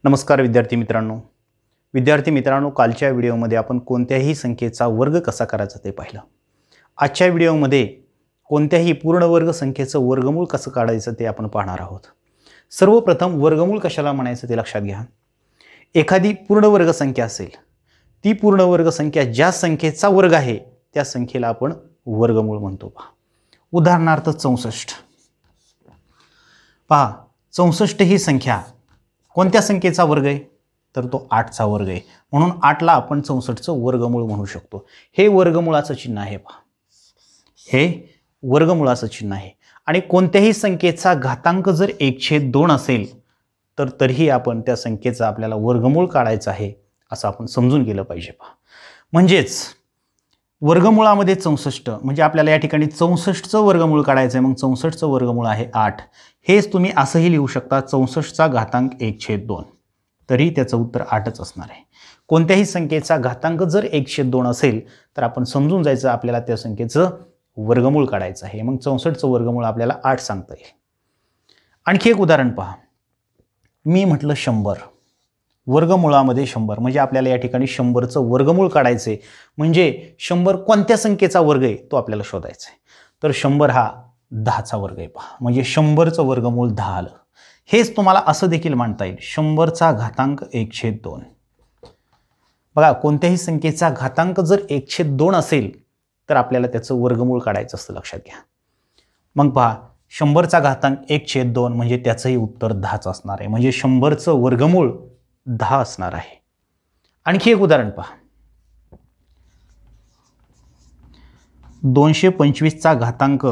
नमस्कार विद्यार्थी मित्रांनो, कालच्या व्हिडिओमध्ये आपण कोणत्याही संख्येचा वर्ग कसा करायचा ते पाहिलं। आजच्या व्हिडिओमध्ये कोणत्याही पूर्ण वर्ग संख्येचं वर्गमूळ कसं काढायचं ते आपण पाहणार आहोत। सर्वप्रथम वर्गमूळ कशाला म्हणायचं ते लक्षात घ्या। एखादी पूर्ण वर्ग संख्या असेल, ती पूर्ण वर्ग संख्या ज्या संख्येचा वर्ग आहे त्या संख्येला आपण वर्गमूळ म्हणतो। पहा उदाहरणार्थ 64। पहा 64 ही संख्या कोणत्या संख्येचा वर्ग आहे तर तो 8 चा वर्ग आहे, म्हणून 8 ला आपण 64 चं वर्गमूळ म्हणू शकतो। हे वर्गमूळाचं चिन्ह आहे। पहा हे वर्गमूळाचं चिन्ह आहे। आणि कोणत्याही संख्येचा घातांक जर 1/2 असेल तर तरीही आपण त्या संख्येचा आपल्याला वर्गमूळ काढायचं आहे असं आपण समजून गेलं पाहिजे। पहा म्हणजेच वर्गमूळामध्ये 64 म्हणजे आपल्याला या ठिकाणी 64 चं वर्गमूळ काढायचं आहे। मग 64 चं वर्गमूळ आहे 8। हेच तुम्ही असंही लिहू शकता 64 चा घातांक 1/2, तरी त्याचं उत्तर 8च असणार आहे। कोणत्याही संख्येचा घातांक जर 1/2 असेल तर आपण समजून जायचं आपल्याला त्या संख्येचं वर्गमूळ काढायचं आहे। मग 64 चं वर्गमूळ आपल्याला 8 सांगता येईल। आणखी एक उदाहरण पहा। मी म्हटलं 100, वर्गमूळामध्ये 100 म्हणजे आपल्याला या ठिकाणी 100 चं वर्गमूळ काढायचे, म्हणजे 100 कोणत्या संख्येचा वर्ग आहे तो आपल्याला शोधायचा आहे। तर 100 हा 10 चा वर्ग आहे। पहा म्हणजे 100 चं वर्गमूळ 10 आलं। हेच तुम्हाला असं देखील मांडता येईल 100 चा घातांक 1/2। बघा कोणत्याही संख्येचा घातांक जर 1/2 असेल तर आपल्याला त्याचं वर्गमूळ काढायचं असतं, लक्षात घ्या। मग पहा 100 चा घातांक 1/2 म्हणजे त्याचंही उत्तर 10च असणार आहे, म्हणजे 100 चं वर्गमूळ 10 असणार आहे। आणखी एक उदाहरण पहा। 225 चा घातांक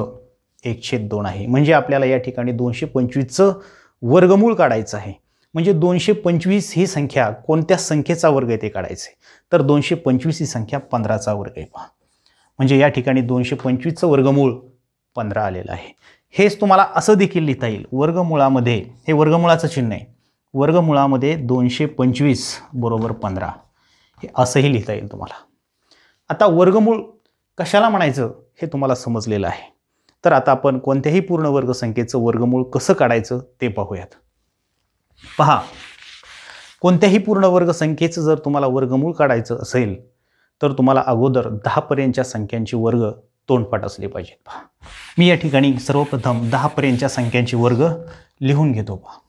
1/2 आहे, म्हणजे आपल्याला या ठिकाणी 225 चं वर्गमूळ काढायचं आहे। म्हणजे 225 ही संख्या कोणत्या संख्येचा वर्ग आहे ते काढायचे, तर 225 ही संख्या 15 चा वर्ग आहे। पहा म्हणजे या ठिकाणी 225 चं वर्गमूळ 15 आलेलं आहे। हेच तुम्हाला असं देखील लिहिता येईल वर्गमूळामध्ये, हे वर्गमूळाचं चिन्ह आहे, वर्गमूळामध्ये 225 बरोबर 15 हे असंही लिहिता येईल तुम्हाला। आता वर्गमूळ कशाला म्हणायचं हे तुम्हाला समजलेलं आहे। तर आता आपण कोणत्याही पूर्ण वर्ग संख्येचं वर्गमूळ कसं काढायचं ते पाहूयात। पहा कोणत्याही पूर्ण वर्ग संख्येचं जर तुम्हाला वर्गमूळ काढायचं असेल तर तुम्हाला अगोदर 10 पर्यंतच्या संख्यांची वर्ग तोंडपाठ असले पाहिजेत। पहा मी या ठिकाणी सर्वप्रथम 10 पर्यंतच्या संख्यांची वर्ग लिहून घेतो। पहा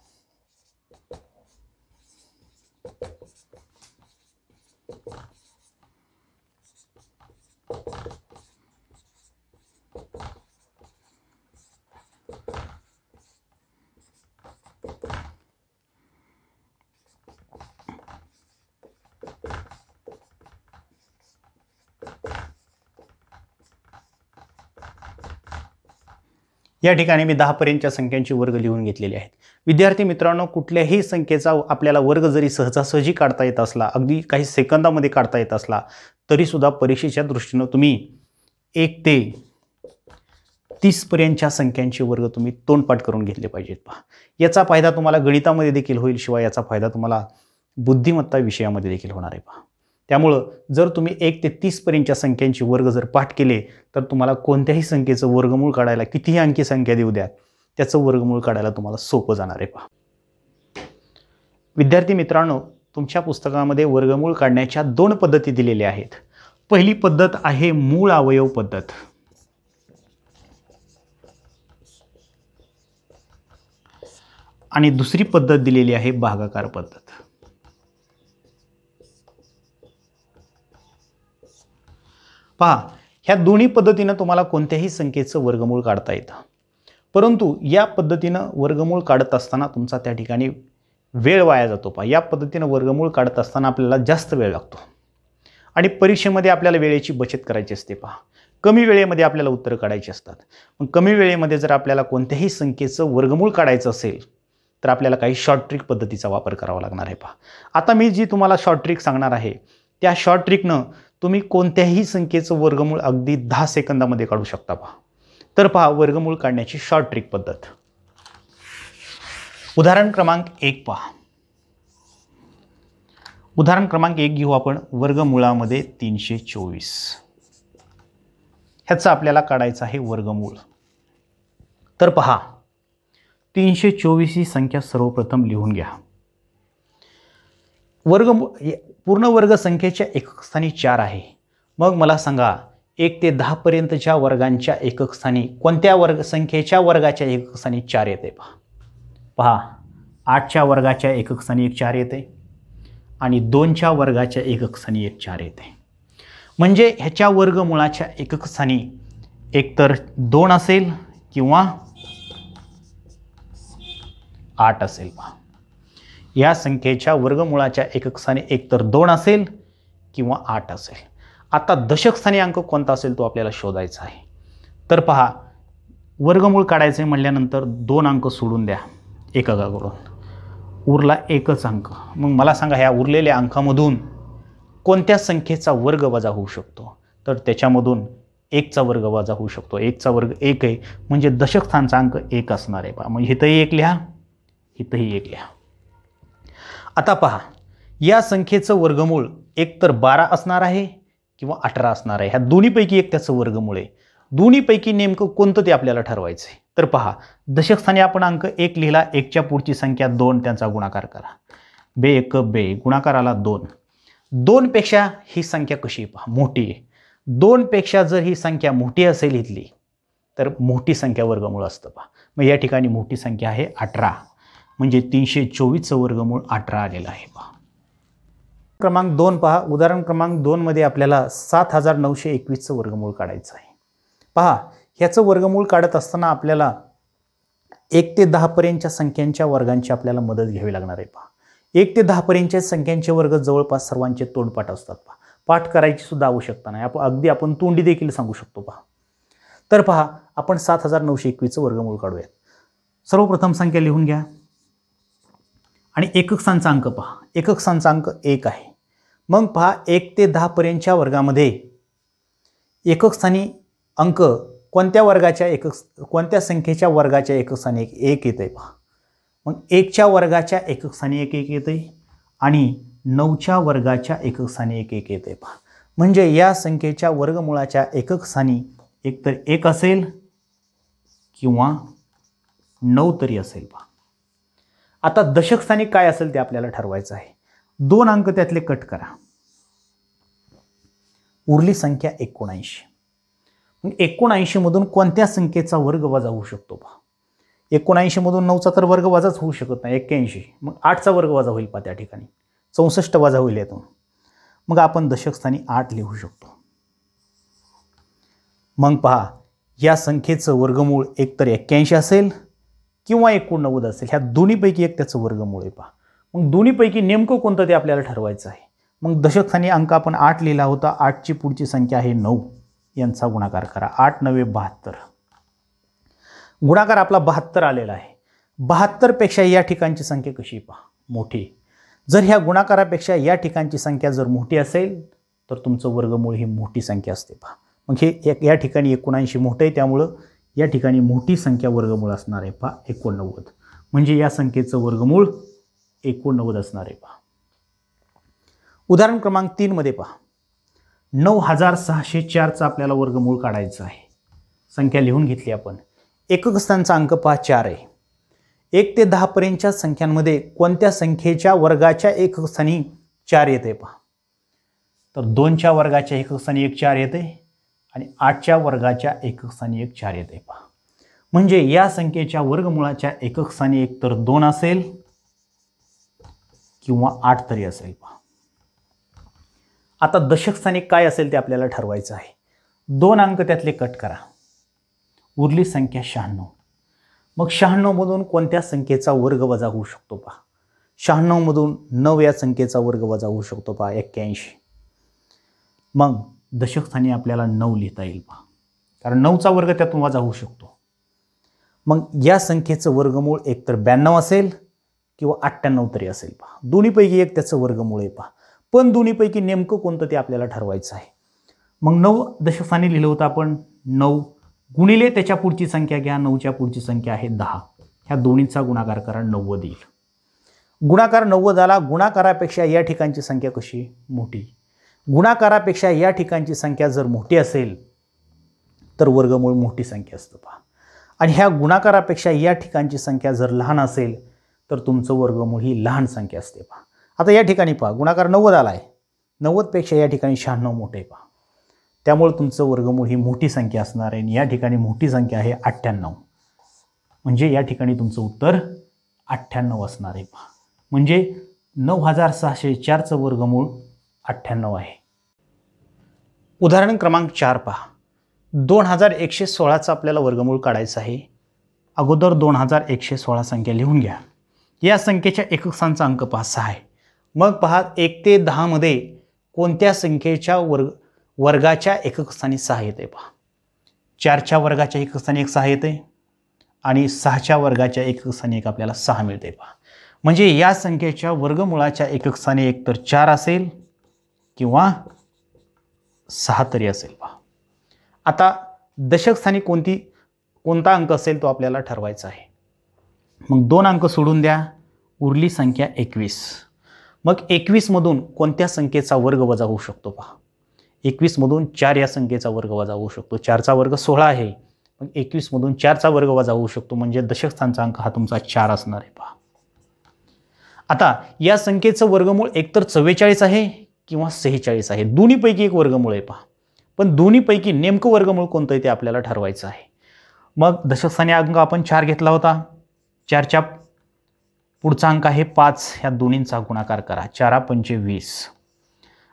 या ठिकाणी मी 10 पर्यंतच्या संख्यांची वर्ग लिहून घेतलेली आहेत। विद्यार्थी मित्रांनो, कुठल्याही संख्येचा आपल्याला वर्ग जरी सहजासहजी काढता येत असला, अगदी काही सेकंदामध्ये काढता येत असला, तरी सुद्धा परीक्षेच्या दृष्टीने तुम्ही 1 ते 30 पर्यंतच्या संख्यांचे वर्ग तुम्ही तोंडपाठ करून घेतले पाहिजेत। पहा याचा फायदा तुम्हाला गणितामध्ये देखील होईल, शिवाय याचा फायदा तुम्हाला बुद्धिमत्ता विषयामध्ये देखील होणार आहे। पहा त्यामुळे जर तुम्ही 1 ते 30 पर्यंतच्या संख्यांचे वर्ग जर पाठ केले तर तुम्हाला कोणत्याही संख्येचं वर्गमूळ काढायला, कितीही अंकी संख्या देऊ द्या, त्याचं वर्गमूळ काढायला तुम्हाला सोपं जाणार आहे। पहा विद्यार्थी मित्रांनो, तुमच्या पुस्तकामध्ये वर्गमूळ काढण्याच्या 2 पद्धती दिलेल्या आहेत। पहिली पद्धत आहे मूळ अवयव पद्धत, आणि दुसरी पद्धत दिलेली आहे भागाकार पद्धत। पहा ह्या दोन्ही पद्धतीनं तुम्हाला कोणत्याही संख्येचं वर्गमूळ काढता येतं, परंतु या पद्धतीनं वर्गमूळ काढत असताना तुमचा त्या ठिकाणी वेळ वाया जातो। पहा या पद्धतीनं वर्गमूळ काढत असताना आपल्याला जास्त वेळ लागतो आणि परीक्षेमध्ये आपल्याला वेळेची बचत करायची असते। पहा कमी वेळेमध्ये आपल्याला उत्तर काढायची असतात। मग कमी वेळेमध्ये जर आपल्याला कोणत्याही संख्येचं वर्गमूळ काढायचं असेल तर आपल्याला काही शॉर्ट ट्रिक पद्धतीचा वापर करावा लागणार आहे। पहा आता मी जी तुम्हाला शॉर्ट ट्रिक सांगणार आहे त्या शॉर्ट ट्रिकनं तुम्ही कोणत्याही संख्येचं वर्गमूळ अगदी 10 सेकंदामध्ये काढू शकता। पहा तर पहा वर्गमूळ काढण्याची शॉर्ट ट्रिक पद्धत। उदाहरण क्रमांक 1 पहा। उदाहरण क्रमांक 1 घेऊ आपण। वर्गमूळामध्ये 324 ह्याचा आपल्याला काढायचा आहे वर्गमूळ। तर पहा 324 ही संख्या सर्वप्रथम लिहून घ्या। पूर्ण वर्ग संख्येच्या एकक स्थानी 4 आहे. मग मला सांगा 1 ते 10 पर्यंतच्या वर्गांच्या एकक स्थानी कोणत्या वर्ग संख्येच्या वर्गाच्या एकक स्थानी 4 येते? पहा 8च्या वर्गाच्या एकक स्थानी एक 4 येते आणि 2च्या वर्गाच्या एकक स्थानी एक 4 येते. म्हणजे ह्याच्या वर्गमूळाच्या एकक स्थानी एकतर 2 असेल किंवा 8 असेल. पहा या संख्येच्या वर्गमूळाच्या एकक स्थानी एकतर 2 असेल किंवा 8 असेल. आता दशक स्थानी अंक कोणता असेल तो आपल्याला शोधायचा आहे. तर पहा वर्गमूळ काढायचे म्हटल्यानंतर 2 अंक सोडून द्या एककाकडून, उरला एकच अंक. मग मला सांगा ह्या उरलेल्या अंकामधून कोणत्या संख्येचा वर्ग वजा होऊ शकतो? तर त्याच्यामधून 1चा वर्ग वजा होऊ शकतो. 1चा वर्ग 1 आहे म्हणजे दशक स्थानचा अंक 1 असणार आहे. पहा म्हणजे इथंही 1 लिहा, इथंही 1 लिहा. आता पहा या संख्येचं वर्गमूळ एकतर 12 असणार आहे किंवा 18 असणार आहे. ह्या दोन्हीपैकी एक त्याचं वर्गमूळ आहे. दोन्हीपैकी नेमकं कोणतं ते आपल्याला ठरवायचं आहे. तर पहा दशक स्थानी आपण अंक 1 लिहिला, 1च्या पुढची संख्या 2, त्यांचा गुणाकार करा. बे 1 बे, गुणाकाराला 2. 2 पेक्षा ही संख्या कशी? पहा मोठी आहे. 2 पेक्षा जर ही संख्या मोठी असेल इथली तर मोठी संख्या वर्गमूळ असतं. पहा मग या ठिकाणी मोठी संख्या आहे 18 म्हणजे 324चं वर्गमूळ 18 आलेलं आहे. पहा क्रमांक 2 पहा. उदाहरण क्रमांक 2 मध्ये आपल्याला 7921चं वर्गमूळ काढायचं आहे. पहा ह्याचं वर्गमूळ काढत असताना आपल्याला 1 ते 10 पर्यंतच्या संख्यांच्या वर्गांची आपल्याला मदत घ्यावी लागणार आहे. पहा 1 ते 10 पर्यंतच्या संख्यांचे वर्ग जवळपास सर्वांचे तोंडपाठ असतात. पहा पाठ करायची सुद्धा आवश्यकता नाही, अगदी आपण तोंडी देखील सांगू शकतो. पहा तर पहा आपण 7921चं वर्गमूळ काढूयात. सर्वप्रथम संख्या लिहून घ्या आणि एकक स्थानचा अंक पहा. एकक स्थानचा अंक 1 आहे. मग पहा 1 ते 10 पर्यंतच्या वर्गामध्ये एकक स्थानी अंक कोणत्या संख्येच्या वर्गाच्या एकक स्थानी 1 येते? पहा मग 1च्या वर्गाच्या एकक स्थानी 1 येते आणि 9च्या वर्गाच्या एकक स्थानी 1 येते. पहा म्हणजे या संख्येच्या वर्गमूळाच्या एकक स्थानी एकतर 1 असेल किंवा 9 तरी असेल. पहा आता दशक स्थानी काय असेल ते आपल्याला ठरवायचं आहे. 2 अंक त्यातले कट करा, उरली संख्या 79. मग 79 मधून कोणत्या संख्येचा वर्ग वजा होऊ शकतो? पहा 79 मधून 9चा तर वर्ग वजाच होऊ शकत नाही. 81 मग 8चा वर्ग वजा होईल. पहा त्या ठिकाणी 64 वजा होईल यातून. मग आपण दशक स्थानी 8 लिहू शकतो. मग पहा या संख्येचं वर्गमूळ एकतर 81 असेल किंवा 89 असेल. ह्या दोन्हीपैकी एक त्याचं वर्गमूळ आहे. पहा मग दोन्हीपैकी नेमकं कोणतं ते आपल्याला ठरवायचं आहे. मग दशक स्थानी अंक आपण 8 लिहिला होता. 8ची पुढची संख्या आहे 9, यांचा गुणाकार करा. 8 9 72. गुणाकार आपला 72 आलेला आहे. 72 पेक्षा या ठिकाणची संख्या कशी? पहा मोठी. जर ह्या गुणाकारापेक्षा या ठिकाणची संख्या जर मोठी असेल तर तुमचं वर्गमूळ ही मोठी संख्या असते. पहा मग हे या ठिकाणी 79 मोठं आहे त्यामुळं या ठिकाणी मोठी संख्या वर्गमूळ असणार आहे. पहा 89 म्हणजे या संख्येचं वर्गमूळ 89 असणार आहे. पहा उदाहरण क्रमांक 3 मध्ये पहा 9604चा आपल्याला वर्गमूळ काढायचं आहे. संख्या लिहून घेतली आपण. एकक स्थानचा अंक पहा 4 आहे. 1 ते 10 पर्यंतच्या संख्यांमध्ये कोणत्या संख्येच्या वर्गाच्या एकक स्थानी 4 येते? पहा तर 2च्या वर्गाच्या एकक स्थानी 1 4 येते आणि 8च्या वर्गाच्या एकक स्थानी 1 4 येते. पहा म्हणजे या संख्येच्या वर्गमूळाच्या एकक स्थानी एकतर 2 असेल किंवा 8 तरी असेल. पहा आता दशक स्थानी काय असेल ते आपल्याला ठरवायचं आहे. 2 अंक त्यातले कट करा, उरली संख्या 96. मग 96 मधून कोणत्या संख्येचा वर्ग वजा होऊ शकतो? पहा 96 मधून 9 या संख्येचा वर्ग वजा होऊ शकतो. पहा 81. मग दशक स्थानी आपल्याला 9 लिहिता येईल. पहा कारण 9चा वर्ग त्यातून वजा होऊ शकतो. मग या संख्येचं वर्गमूळ एकतर 92 असेल किंवा 98 तरी असेल. पहा दोन्हीपैकी एक त्याचं वर्गमूळ आहे. पहा पण दोन्हीपैकी नेमकं कोणतं ते आपल्याला ठरवायचं आहे. मग 9 दशक स्थानी लिहिलं होतं आपण. 9 गुणिले त्याच्या पुढची संख्या घ्या. 9च्या पुढची संख्या आहे 10. ह्या दोन्हीचा गुणाकार करा, 90 येईल. गुणाकार 90 आला. गुणाकारापेक्षा या ठिकाणची संख्या कशी? मोठी. गुणाकारापेक्षा या ठिकाणची संख्या जर मोठी असेल तर वर्गमूळ मोठी संख्या असतं. पहा आणि ह्या गुणाकारापेक्षा या ठिकाणची संख्या जर लहान असेल तर तुमचं वर्गमूळ ही लहान संख्या असते. पहा आता या ठिकाणी पहा गुणाकार 90 आला आहे, 90पेक्षा या ठिकाणी 96 मोठे पहा, त्यामुळे तुमचं वर्गमूळ ही मोठी संख्या असणार आहे आणि या ठिकाणी मोठी संख्या आहे 98, म्हणजे या ठिकाणी तुमचं उत्तर 98 असणार आहे पहा, म्हणजे 9604चं वर्गमूळ 98 आहे. उदाहरण क्रमांक 4 पहा. 2116चं आपल्याला वर्गमूळ काढायचं आहे. अगोदर 2116 संख्या लिहून घ्या. या संख्येच्या एकक स्थानाचा अंक पहा 6 आहे. मग पहा 1 ते 10 मध्ये कोणत्या संख्येच्या वर्गाच्या एकक स्थानी 6 येते पहा. 4च्या वर्गाच्या एकक स्थानी 1 6 येते आणि 6च्या वर्गाच्या एकक स्थानी 1 आपल्याला 6 मिळते पहा. म्हणजे या संख्येच्या वर्गमूळाच्या एकक स्थानी एकतर 4 असेल किंवा 6 तरी असेल पहा. आता दशक स्थानी कोणता अंक असेल तो आपल्याला ठरवायचा आहे. मग 2 अंक सोडून द्या, उरली संख्या 21. मग 21 मधून कोणत्या संख्येचा वर्ग वजा होऊ शकतो पहा. 21 मधून 4 या संख्येचा वर्ग वजा होऊ शकतो. 4चा वर्ग 16 आहे. मग 21 मधून 4चा वर्ग वजा होऊ शकतो, म्हणजे दशक स्थानचा अंक हा तुमचा 4 असणार आहे पहा. आता या संख्येचं वर्गमूळ एकतर 44 आहे किंवा 46 आहे. दोन्हीपैकी एक वर्गमूळ आहे पहा. पण दोन्हीपैकी नेमकं वर्गमूळ कोणतं आहे ते आपल्याला ठरवायचं आहे. मग दशकस्थानी अंक आपण 4 घेतला होता. 4च्या पुढचा अंक आहे 5. ह्या दोन्हींचा गुणाकार करा. 4 पंचे 20.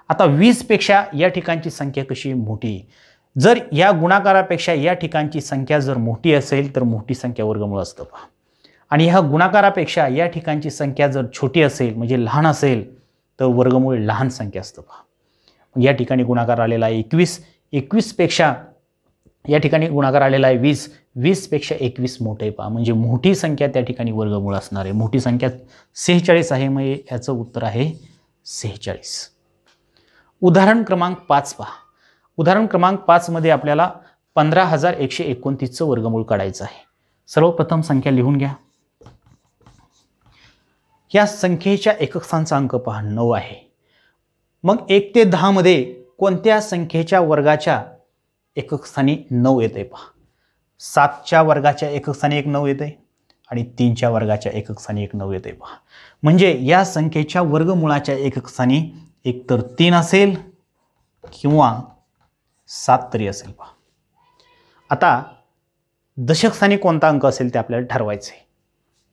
आता 20 पेक्षा या ठिकाणची संख्या कशी मोठी. जर या गुणाकारापेक्षा या ठिकाणची संख्या जर मोठी असेल तर मोठी संख्या वर्गमूळ असतं पहा. आणि ह्या गुणाकारापेक्षा या ठिकाणची संख्या जर छोटी असेल म्हणजे लहान असेल तर वर्गमूळ लहान संख्या असतं पहा. या ठिकाणी गुणाकार आलेला आहे 21. 21 पेक्षा या ठिकाणी गुणाकार आलेला आहे 20. 20 पेक्षा 21 मोठे पहा, म्हणजे मोठी संख्या त्या ठिकाणी वर्गमूळ असणार आहे. मोठी संख्या 46 आहे, म्हणजे याचं उत्तर आहे 46. उदाहरण क्रमांक 5 पहा. उदाहरण क्रमांक 5 मध्ये आपल्याला 15129चं वर्गमूळ काढायचं आहे. सर्वप्रथम संख्या लिहून घ्या. या संख्येच्या एकक स्थानाचा अंक पहा 9 आहे. मग 1 ते 10 मध्ये कोणत्या संख्येच्या वर्गाच्या एकक स्थानी 9 येते पहा. 7च्या वर्गाच्या एकक स्थानी 1 9 येते आणि 3च्या वर्गाच्या एकक स्थानी 1 9 येते पहा. म्हणजे या संख्येच्या वर्गमूळाच्या एकक स्थानी एकतर 3 असेल किंवा 7 तरी असेल पहा. आता दशक स्थानी कोणता अंक असेल ते आपल्याला ठरवायचे.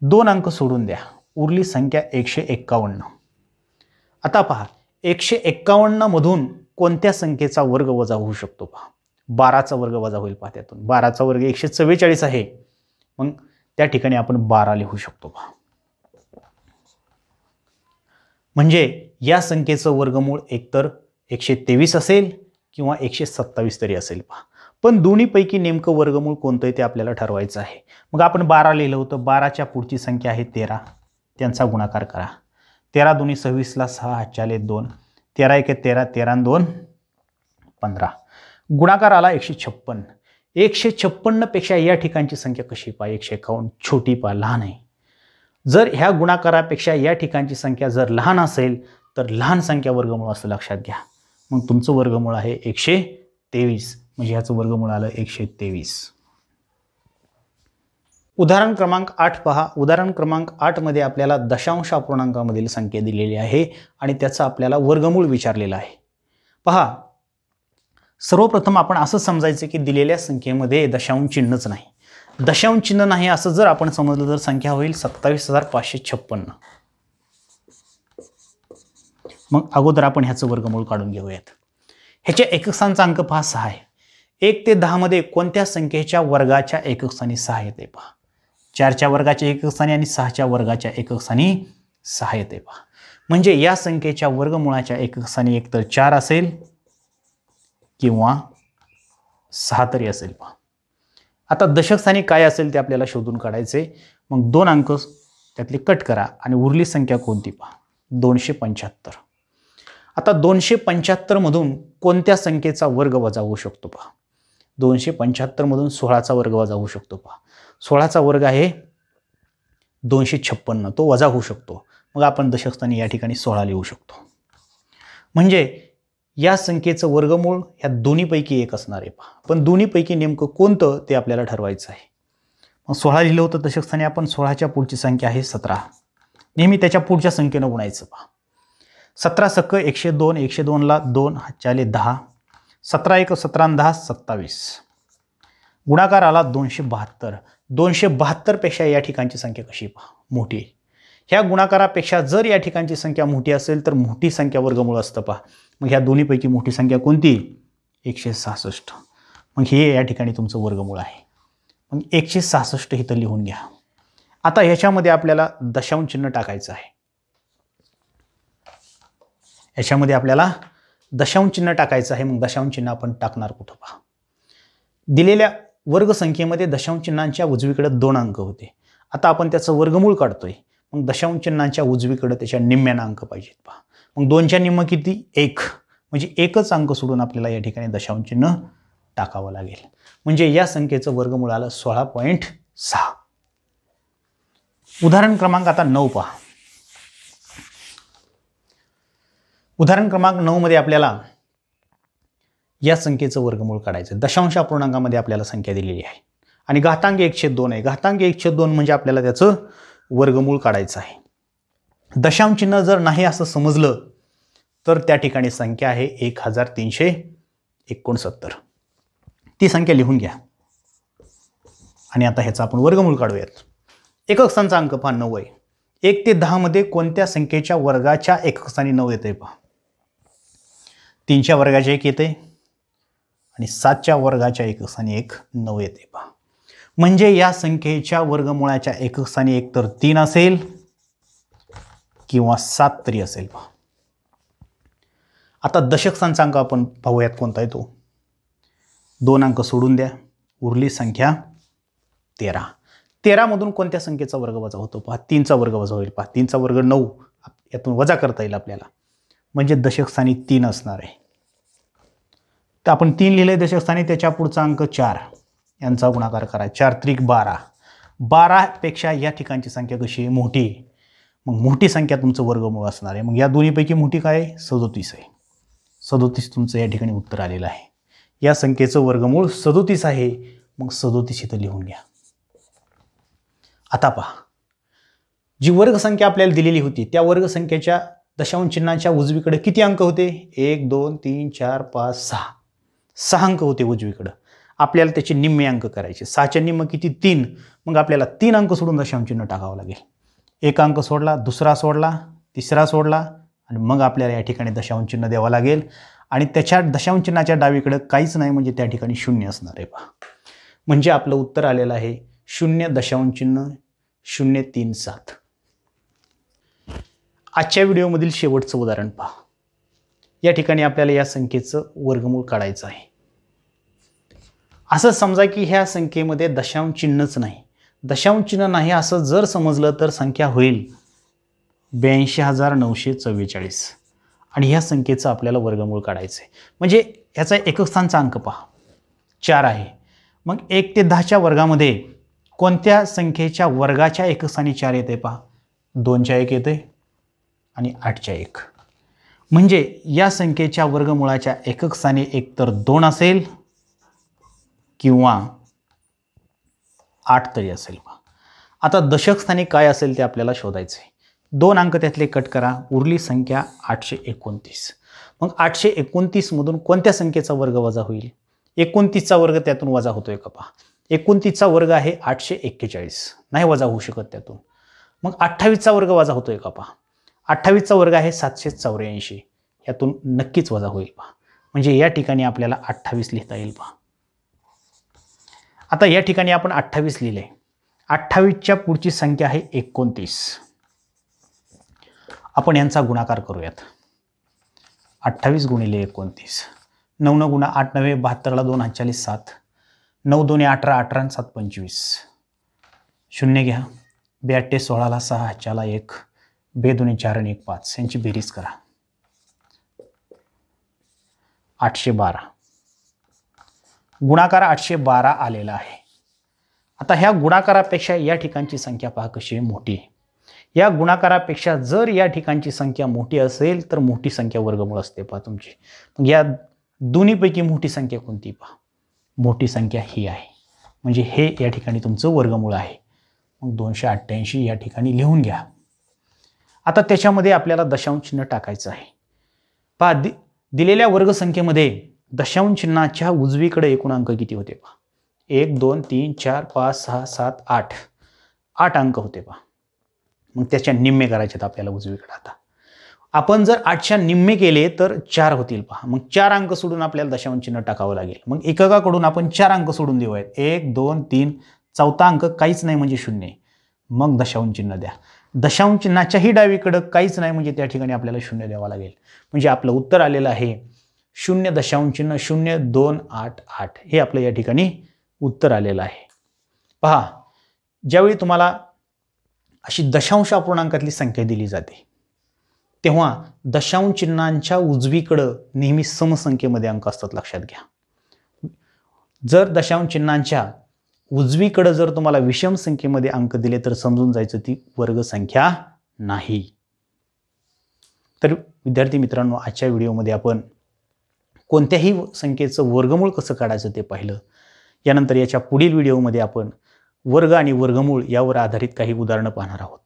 2 अंक सोडून द्या, उरली संख्या 151. आता पहा 151 मधून कोणत्या संख्येचा वर्ग वजा होऊ शकतो पहा. 12चा वर्ग वजा होईल पहा त्यातून. 12चा वर्ग 144 आहे. मग त्या ठिकाणी आपण 12 लिहू शकतो पहा. म्हणजे या संख्येचं वर्गमूळ एकतर 123 असेल किंवा 127 तरी असेल पहा. पण दोन्हीपैकी नेमकं वर्गमूळ कोणतं आहे ते आपल्याला ठरवायचं आहे. मग आपण 12 लिहिलं होतं. 12च्या पुढची संख्या आहे 13. त्यांचा गुणाकार करा. 13 दोन्ही 26 ला 6 हातच्याले 2. 13 1 13, 13 2 15. गुणाकार आला 156. 156 पेक्षा या ठिकाणची संख्या कशी पहा. 151 छोटी पहा, लहान आहे. जर ह्या गुणाकारापेक्षा या ठिकाणची संख्या जर लहान असेल तर लहान संख्या वर्गमूळ असं लक्षात घ्या. मग तुमचं वर्गमूळ आहे 123, म्हणजे ह्याचं वर्गमूळ आलं 123. उदाहरण क्रमांक 8 पहा. उदाहरण क्रमांक 8 मध्ये आपल्याला दशांश अपूर्णांकामधील संख्या दिलेली आहे आणि त्याचा आपल्याला वर्गमूळ विचारलेला आहे. पहा सर्वप्रथम आपण असं समजायचं की दिलेल्या संख्येमध्ये दशांश चिन्हच नाही. दशांश चिन्ह नाही असं जर आपण समजलं तर संख्या होईल 27556. मग अगोदर आपण ह्याचं वर्गमूळ काढून घेऊयात. ह्याच्या एकक स्थानाचा अंक पहा 6 आहे. 1 ते 10 मध्ये कोणत्या संख्येच्या वर्गाच्या एकक स्थानी 6 येते पहा. 4च्या वर्गाच्या एकक स्थानी आणि 6च्या वर्गाच्या एकक स्थानी 6 येते पहा. म्हणजे या संख्येच्या वर्गमूळाच्या एकक स्थानी एकतर 4 असेल किंवा 6 तरी असेल पहा. आता दशक स्थानी काय असेल ते आपल्याला शोधून काढायचे. मग 2 अंक त्यातले कट करा आणि उरली संख्या कोणती पहा. 275. आता 275 मधून कोणत्या संख्येचा वर्ग वजा होऊ शकतो पहा. 275 मधून 16चा वर्ग वजा होऊ शकतो पहा. 16चा वर्ग आहे 256, तो वजा होऊ शकतो. मग आपण दशकस्थानी या ठिकाणी 16 लिहू शकतो. म्हणजे या संख्येचं वर्गमूळ ह्या दोन्हीपैकी एक असणार आहे पहा. पण दोन्हीपैकी नेमकं कोणतं ते आपल्याला ठरवायचं आहे. मग 16 लिहिलं होतं दशकस्थानी आपण. 16च्या पुढची संख्या आहे 17. नेहमी त्याच्या पुढच्या संख्येनं गुणायचं पहा. 17 सक्क 102, 102ला 2 हातच्या आले 10, 17 1 17 आणि 10 27. गुणाकार आला 272. 272 पेक्षा या ठिकाणची संख्या कशी पहा मोठी. ह्या गुणाकारापेक्षा जर या ठिकाणची संख्या मोठी असेल तर मोठी संख्या वर्गमूळ असतं पहा. मग ह्या दोन्हीपैकी मोठी संख्या कोणती? 166. मग हे या ठिकाणी तुमचं वर्गमूळ आहे. मग 166 इथं लिहून घ्या. आता ह्याच्यामध्ये आपल्याला दशांश चिन्ह टाकायचं आहे. याच्यामध्ये आपल्याला दशांश चिन्ह टाकायचं आहे. मग दशांश चिन्ह आपण टाकणार कुठं पहा. दिलेल्या वर्गसंख्येमध्ये दशांश चिन्हांच्या उजवीकडे 2 अंक होते. आता आपण त्याचं वर्गमूळ काढतोय. मग दशांश चिन्हांच्या उजवीकडे त्याच्या निम्म्यानं अंक पाहिजेत पहा. मग 2च्या निम्म किती? 1. म्हणजे एकच अंक सोडून आपल्याला या ठिकाणी दशांश चिन्ह टाकावं लागेल. म्हणजे या संख्येचं वर्गमूळ आलं 16.6. उदाहरण क्रमांक आता 9 पहा. उदाहरण क्रमांक 9 मध्ये आपल्याला या संख्येचं वर्गमूळ काढायचं. दशांश अपूर्णांकामध्ये आपल्याला संख्या दिलेली आहे आणि घातांक 1/2 आहे. घातांक 1/2 म्हणजे आपल्याला त्याचं वर्गमूळ काढायचं आहे. दशांश चिन्ह जर नाही असं समजलं तर त्या ठिकाणी संख्या आहे 1369. ती संख्या लिहून घ्या आणि आता ह्याचा आपण वर्गमूळ काढूयात. एकक स्थानचा अंक पहा 9 आहे. 1 ते 10 मध्ये कोणत्या संख्येच्या वर्गाच्या एकक स्थानी 9 येते पहा. 3च्या वर्गाच्या 1 येते आणि 7च्या वर्गाच्या एकक स्थानी 1 9 येते पहा. म्हणजे या संख्येच्या वर्गमूळाच्या एकक स्थानी एक तर 3 असेल किंवा 7 तरी असेल पहा. आता दशक स्थानचा अंक आपण पाहूयात कोणता आहे तो. 2 अंक सोडून द्या. उरली संख्या 13. 13 मधून कोणत्या संख्येचा वर्ग वजा होतो पहा. 3चा वर्ग वजा होईल पहा. 3चा वर्ग 9. यातून वजा करता येईल आपल्याला. म्हणजे दशक स्थानी 3 असणार आहे. तर आपण 3 लिहिले दशक स्थानी. त्याच्या पुढचा अंक 4. यांचा गुणाकार करा. 4 त्रिक 12. 12 पेक्षा या ठिकाणची संख्या कशी आहे? मोठी. मग मोठी संख्या तुमचं वर्गमूळ असणार आहे. मग या दोन्हीपैकी मोठी काय आहे? 37 आहे. 37 तुमचं या ठिकाणी उत्तर आलेलं आहे. या संख्येचं वर्गमूळ 37 आहे. मग 37 इथं लिहून घ्या. आता पहा, जी वर्गसंख्या आपल्याला दिलेली होती त्या वर्गसंख्येच्या दशांश चिन्हाच्या उजवीकडे किती अंक होते? 1 2 3 4 5 6. 6 अंक होते उजवीकडं. आपल्याला त्याचे निम्मे अंक करायचे. 6च्या निम्म किती? 3. मग आपल्याला 3 अंक सोडून दशांश चिन्ह टाकावं लागेल. एक अंक सोडला, दुसरा सोडला, तिसरा सोडला आणि मग आपल्याला या ठिकाणी दशांश चिन्ह द्यावं लागेल. आणि त्याच्या दशांश चिन्हाच्या डावीकडे काहीच नाही म्हणजे त्या ठिकाणी 0 असणार आहे पहा. म्हणजे आपलं उत्तर आलेलं आहे 0.037. आजच्या व्हिडिओमधील शेवटचं उदाहरण पहा. या ठिकाणी आपल्याला या संख्येचं वर्गमूळ काढायचं आहे. असं समजा की ह्या संख्येमध्ये दशांश चिन्हच नाही. दशांश चिन्ह नाही असं जर समजलं तर संख्या होईल 82,944 आणि ह्या संख्येचं आपल्याला वर्गमूळ काढायचं आहे. म्हणजे ह्याचा एकक स्थानचा अंक पहा 4 आहे. मग 1 ते 10च्या वर्गामध्ये कोणत्या संख्येच्या वर्गाच्या एकक स्थानी 4 येते पहा. 2च्या 1 येते आणि 8च्या 1. म्हणजे या संख्येच्या वर्गमूळाच्या एकक स्थानी एक तर 2 असेल किंवा 8 तरी असेल पहा. आता दशक स्थानी काय असेल ते आपल्याला शोधायचं आहे. 2 अंक त्यातले कट करा. उरली संख्या 829. मग 829 मधून कोणत्या संख्येचा वर्ग वजा होईल? 29चा वर्ग त्यातून वजा होतोय का पहा. 29चा वर्ग आहे 841. नाही वजा होऊ शकत त्यातून. मग 28चा वर्ग वजा होतोय का पहा. 28चा वर्ग आहे 784. यातून नक्कीच वजा होईल पहा. म्हणजे या ठिकाणी आपल्याला 28 लिहिता येईल पहा. आता या ठिकाणी आपण 28 लिहिले. 28च्या पुढची संख्या आहे 29. आपण यांचा गुणाकार करूयात. 28 गुणिले 29. 9 9 गुणा 8 9 72ला 2 41 7. 9 2 18 18 आणि 7 25. 0 घ्या. 2 8 16ला 6 हातच्याला 1. 2 2 4 आणि 1 5. यांची बेरीज करा. 812. गुणाकार 812 आलेला आहे. आता ह्या गुणाकारापेक्षा या ठिकाणची संख्या पहा कशी आहे? मोठी. या गुणाकारापेक्षा जर या ठिकाणची संख्या मोठी असेल तर मोठी संख्या वर्गमूळ असते पहा तुमची. मग या दोन्हीपैकी मोठी संख्या कोणती पहा? मोठी संख्या ही आहे. म्हणजे हे या ठिकाणी तुमचं वर्गमूळ आहे. मग 288 या ठिकाणी लिहून घ्या. आता त्याच्यामध्ये आपल्याला दशांश चिन्ह टाकायचं आहे. पहा, दिलेल्या वर्गसंख्येमध्ये दशांश चिन्हाच्या उजवीकडे एकूण अंक किती होते पहा. 1 2 3 4 5 6 7 8 8 अंक होते पहा. मग त्याच्या निम्मे करायचे आपल्याला उजवीकडे. आता आपण जर 8च्या निम्मे केले तर 4 होतील पहा. मग 4 अंक सोडून आपल्याला दशांश चिन्ह टाकावं लागेल. मग एककाकडून आपण 4 अंक सोडून देऊयात. 1 2 3 चौथा अंक काहीच नाही म्हणजे 0. मग दशांश चिन्ह द्या. दशांश चिन्हाच्याही डावीकडे काहीच नाही म्हणजे त्या ठिकाणी आपल्याला 0 द्यावा लागेल. म्हणजे आपलं उत्तर आलेलं आहे 0.0288. हे आपलं या ठिकाणी उत्तर आलेलं आहे. पहा, ज्यावेळी तुम्हाला अशी दशांश अपूर्णांकातली संख्या दिली जाते तेव्हा दशांश चिन्हांच्या उजवीकडं नेहमी समसंख्येमध्ये अंक असतात, लक्षात घ्या. जर दशांश चिन्हांच्या उजवीकडे जर तुम्हाला विषम संख्येमध्ये अंक दिले तर समजून जायचं ती वर्गसंख्या नाही. तर विद्यार्थी मित्रांनो, आजच्या व्हिडिओमध्ये आपण कोणत्याही संख्येचं वर्गमूळ कसं काढायचं ते पाहिलं. यानंतर याच्या पुढील व्हिडिओमध्ये आपण वर्ग आणि वर्गमूळ यावर आधारित काही उदाहरणं पाहणार आहोत.